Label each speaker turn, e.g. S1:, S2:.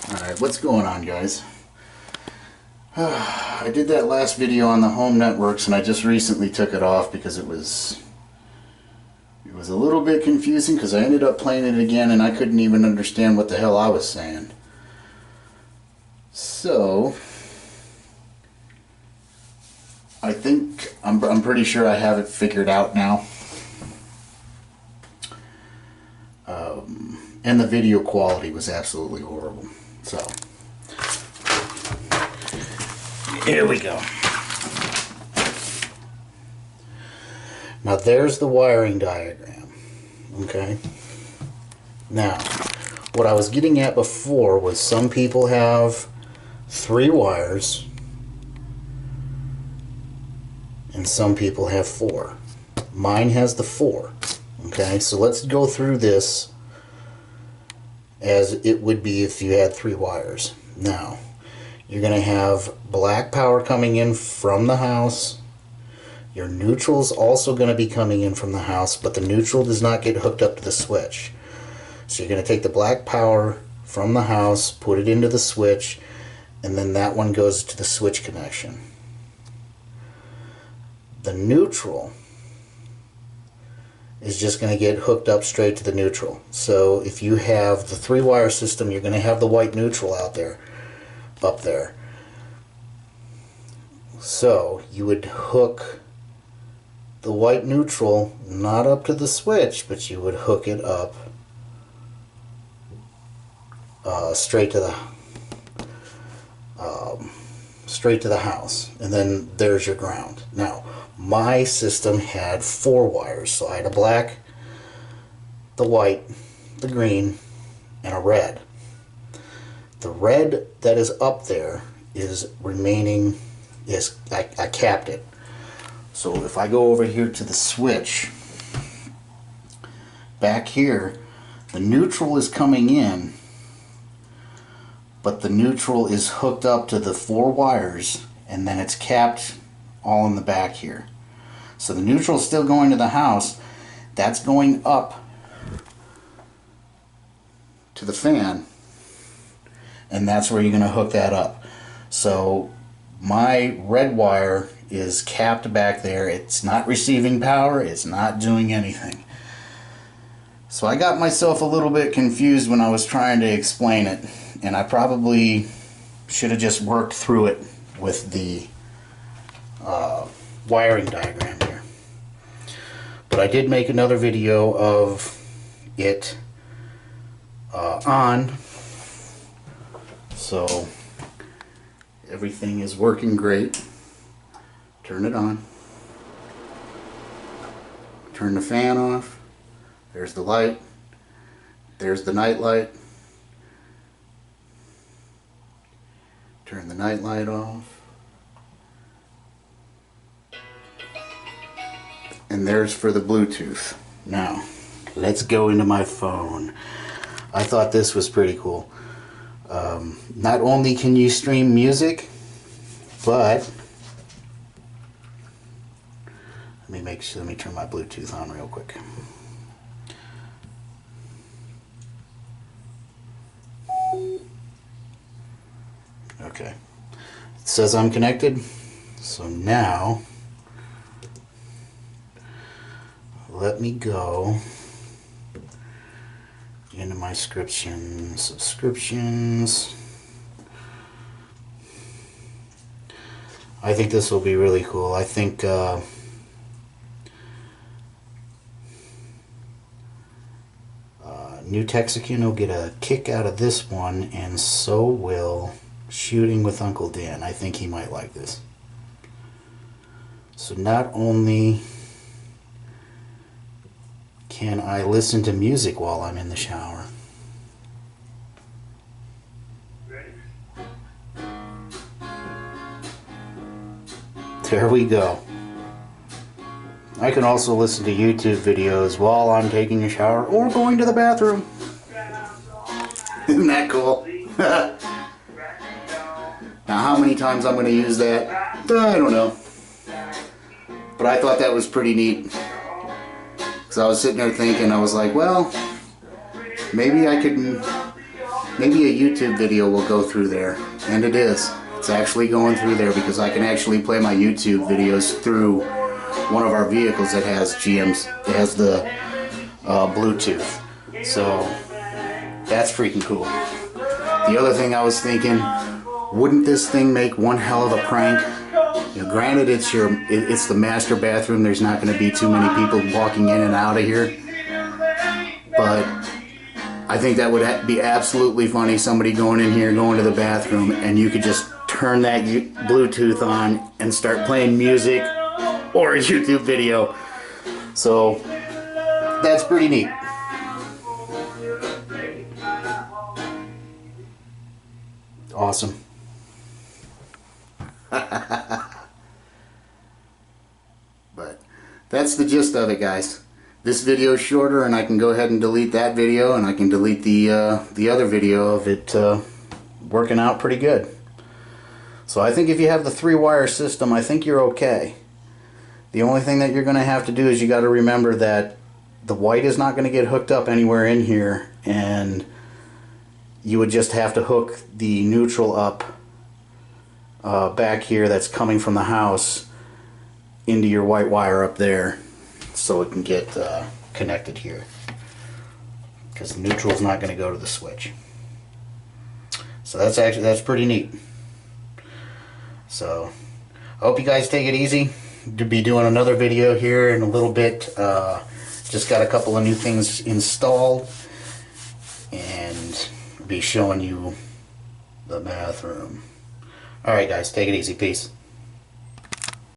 S1: Alright, what's going on, guys? I did that last video on the HomeNetWerks and I just recently took it off because it was a little bit confusing because I ended up playing it again and I couldn't even understand what the hell I was saying. So I think I'm pretty sure I have it figured out now. And the video quality was absolutely horrible. So here we go. Now there's the wiring diagram. Okay. Now, what I was getting at before was some people have 3 wires and some people have 4. Mine has the 4. Okay, so let's go through this as it would be if you had 3 wires. Now, you're going to have black power coming in from the house. Your neutral's also going to be coming in from the house, but the neutral does not get hooked up to the switch. So you're going to take the black power from the house, put it into the switch, and then that one goes to the switch connection. The neutral is just going to get hooked up straight to the neutral. So if you have the 3-wire system, you're going to have the white neutral up there. So you would hook the white neutral not up to the switch, but you would hook it up straight to the house, and then there's your ground. Now, my system had 4 wires, so I had a black, the white, the green, and a red. The red that is up there is remaining, I capped it. So if I go over here to the switch, back here, the neutral is coming in, but the neutral is hooked up to the 4 wires, and then it's capped all in the back here. So the neutral is still going to the house. That's going up to the fan, and that's where you're going to hook that up. So my red wire is capped back there. It's not receiving power. It's not doing anything. So I got myself a little bit confused when I was trying to explain it, and I probably should have just worked through it with the wiring diagram here. But I did make another video of it on, so everything is working great. Turn it on. Turn the fan off. There's the light. There's the night light. Turn the night light off. And there's for the Bluetooth. Now, let's go into my phone. I thought this was pretty cool. Not only can you stream music, but let me turn my Bluetooth on real quick. Okay. It says I'm connected. So now let me go into my subscriptions. I think this will be really cool. I think new Texican will get a kick out of this one, and so will Shooting with Uncle Dan. I think he might like this. So not only can I listen to music while I'm in the shower, there we go. I can also listen to YouTube videos while I'm taking a shower or going to the bathroom. Isn't that cool? Now, how many times I'm going to use that, I don't know. But I thought that was pretty neat. Because I was sitting there thinking, I was like, well, maybe I could maybe a YouTube video will go through there. And it is. It's actually going through there because I can actually play my YouTube videos through one of our vehicles that has it has the Bluetooth. So that's freaking cool. The other thing I was thinking, wouldn't this thing make one hell of a prank? You know, granted, it's the master bathroom. There's not going to be too many people walking in and out of here, but I think that would be absolutely funny. Somebody going in here, going to the bathroom, and you could just turn that Bluetooth on and start playing music or a YouTube video. So that's pretty neat. Awesome. But that's the gist of it, guys. This video is shorter, and I can go ahead and delete that video, and I can delete the other video of it working out pretty good. So I think if you have the 3-wire system, I think you're okay. The only thing that you're going to have to do is you got to remember that the white is not going to get hooked up anywhere in here, and you would just have to hook the neutral up back here that's coming from the house into your white wire up there, so it can get connected here, because the neutral is not going to go to the switch. So that's pretty neat. So I hope you guys take it easy. To be doing another video here in a little bit. Just got a couple of new things installed, and be showing you the bathroom. Alright guys, take it easy. Peace.